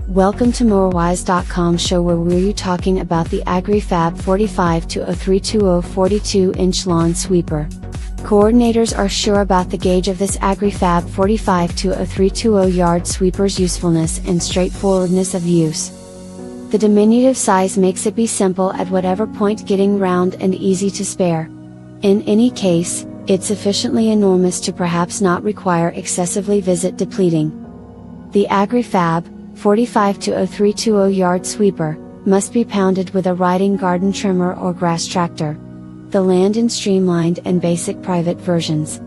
Welcome to MowerWise.com show, where we're talking about the Agri Fab 45-0320 42-inch lawn sweeper. Coordinators are sure about the gauge of this Agri Fab 45-0320 yard sweeper's usefulness and straightforwardness of use. The diminutive size makes it be simple at whatever point, getting round and easy to spare. In any case, it's sufficiently enormous to perhaps not require excessively visit depleting. The Agri Fab 45-0320 yard sweeper must be pounded with a riding garden trimmer or grass tractor. The land in streamlined and basic private versions.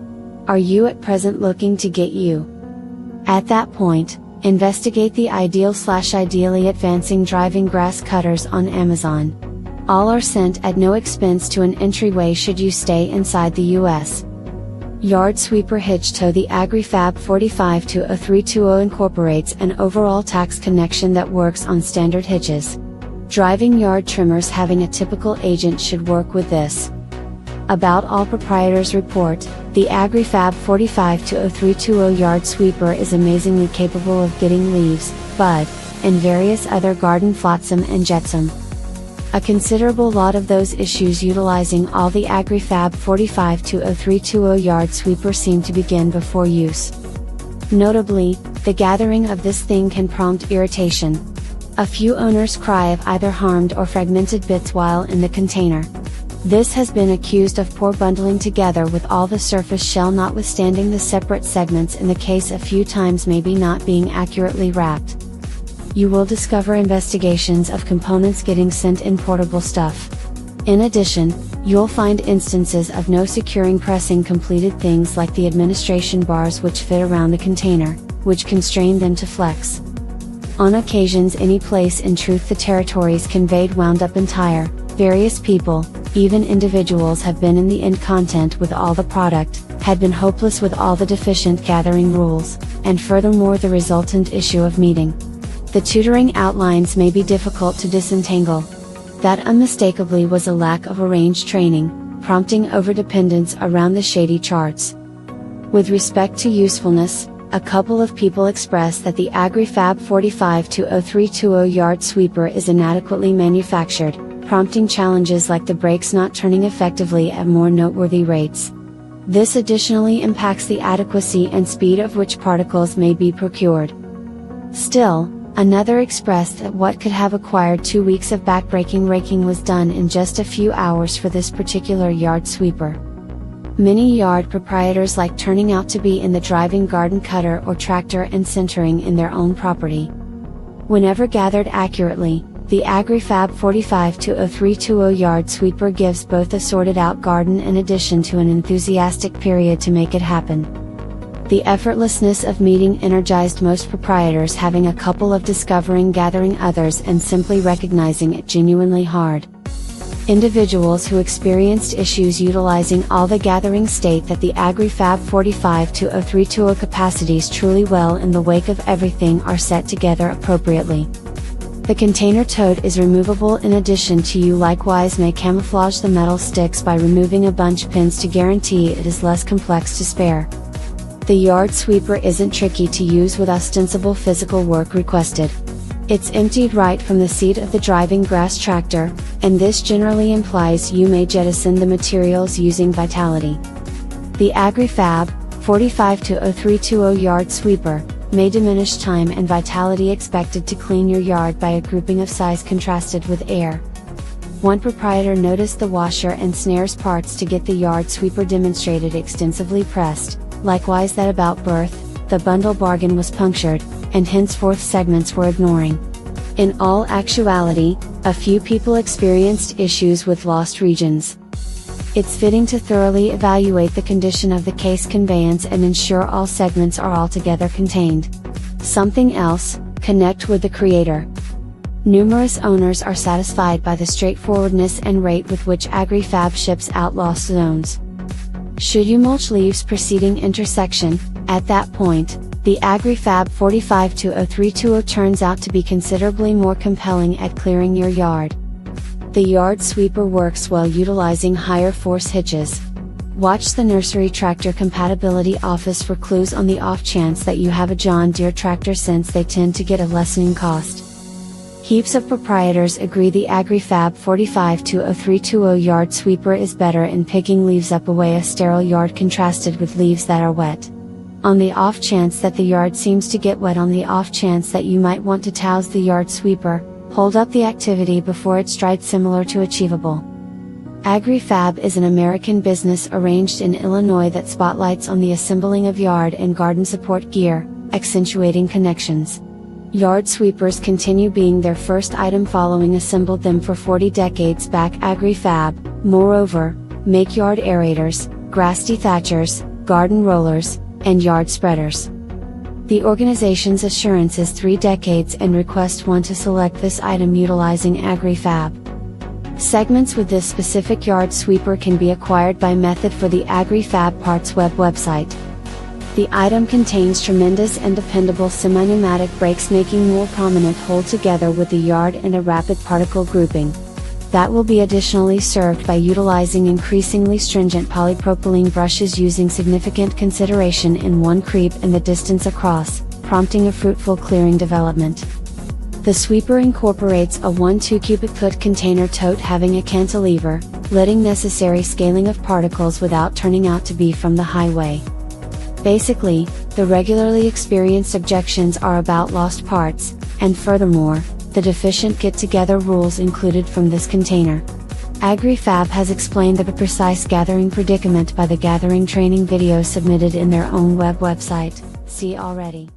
Are you at present looking to get you? At that point, investigate the ideally advancing driving grass cutters on Amazon. All are sent at no expense to an entryway should you stay inside the US. Yard sweeper hitch tow. The Agri Fab 45-0320 incorporates an overall tax connection that works on standard hitches. Driving yard trimmers having a typical agent should work with this. About all proprietors report, the Agri Fab 45-0320 yard sweeper is amazingly capable of getting leaves, bud, and various other garden flotsam and jetsam. A considerable lot of those issues utilizing all the Agri Fab 45-0320 yard sweeper seem to begin before use. Notably, the gathering of this thing can prompt irritation. A few owners cry of either harmed or fragmented bits while in the container. This has been accused of poor bundling together with all the surface shell, notwithstanding the separate segments in the case a few times maybe not being accurately wrapped. You will discover investigations of components getting sent in portable stuff. In addition, you'll find instances of no securing pressing completed things like the administration bars which fit around the container, which constrain them to flex. On occasions, any place in truth the territories conveyed wound up entire. Various people, even individuals, have been in the end content with all the product, had been hopeless with all the deficient gathering rules, and furthermore the resultant issue of meeting. The tutoring outlines may be difficult to disentangle. That unmistakably was a lack of arranged training, prompting overdependence around the shady charts. With respect to usefulness, a couple of people expressed that the Agri Fab 45-0320 yard sweeper is inadequately manufactured, prompting challenges like the brakes not turning effectively at more noteworthy rates. This additionally impacts the adequacy and speed of which particles may be procured. Still, another expressed that what could have acquired 2 weeks of backbreaking raking was done in just a few hours for this particular yard sweeper. Many yard proprietors like turning out to be in the driving garden cutter or tractor and centering in their own property. Whenever gathered accurately, the Agri Fab 45-0320 yard sweeper gives both a sorted out garden in addition to an enthusiastic period to make it happen. The effortlessness of meeting energized most proprietors, having a couple of discovering gathering others and simply recognizing it genuinely hard. Individuals who experienced issues utilizing all the gathering state that the Agri Fab 45-0320 capacities truly well in the wake of everything are set together appropriately. The container tote is removable. In addition to, you likewise may camouflage the metal sticks by removing a bunch pins to guarantee it is less complex to spare. The yard sweeper isn't tricky to use with ostensible physical work requested. It's emptied right from the seat of the driving grass tractor, and this generally implies you may jettison the materials using vitality. The Agri Fab 45-0320 yard sweeper may diminish time and vitality expected to clean your yard by a grouping of size contrasted with air. One proprietor noticed the washer and snares parts to get the yard sweeper demonstrated extensively pressed, likewise that about birth, the bundle bargain was punctured, and henceforth segments were ignoring. In all actuality, a few people experienced issues with lost regions. It's fitting to thoroughly evaluate the condition of the case conveyance and ensure all segments are altogether contained. Something else, connect with the creator. Numerous owners are satisfied by the straightforwardness and rate with which Agri Fab ships out lost zones. Should you mulch leaves preceding intersection, at that point, the Agri Fab 45-0320 turns out to be considerably more compelling at clearing your yard. The yard sweeper works well utilizing higher force hitches. Watch the Nursery Tractor Compatibility Office for clues on the off chance that you have a John Deere tractor, since they tend to get a lessening cost. Heaps of proprietors agree the Agri Fab 45-0320 yard sweeper is better in picking leaves up away a sterile yard contrasted with leaves that are wet. On the off chance that the yard seems to get wet, on the off chance that you might want to touse the yard sweeper, hold up the activity before it's dried. Similar to Achievable. Agri Fab is an American business arranged in Illinois that spotlights on the assembling of yard and garden support gear, accentuating connections. Yard sweepers continue being their first item following assembled them for 40 decades back. Agri Fab, moreover, make yard aerators, grass dethatchers, garden rollers, and yard spreaders. The organization's assurance is 3 decades and request one to select this item utilizing Agri Fab. Segments with this specific yard sweeper can be acquired by method for the Agri Fab Parts website. The item contains tremendous and dependable semi-pneumatic brakes, making more prominent hold together with the yard and a rapid particle grouping. That will be additionally served by utilizing increasingly stringent polypropylene brushes, using significant consideration in one creep and the distance across, prompting a fruitful clearing development. The sweeper incorporates a 1-2 cubic foot container tote having a cantilever, letting necessary scaling of particles without turning out to be from the highway. Basically, the regularly experienced objections are about lost parts, and furthermore, the deficient get-together rules included from this container. Agri Fab has explained the precise gathering predicament by the gathering training video submitted in their own website, see already.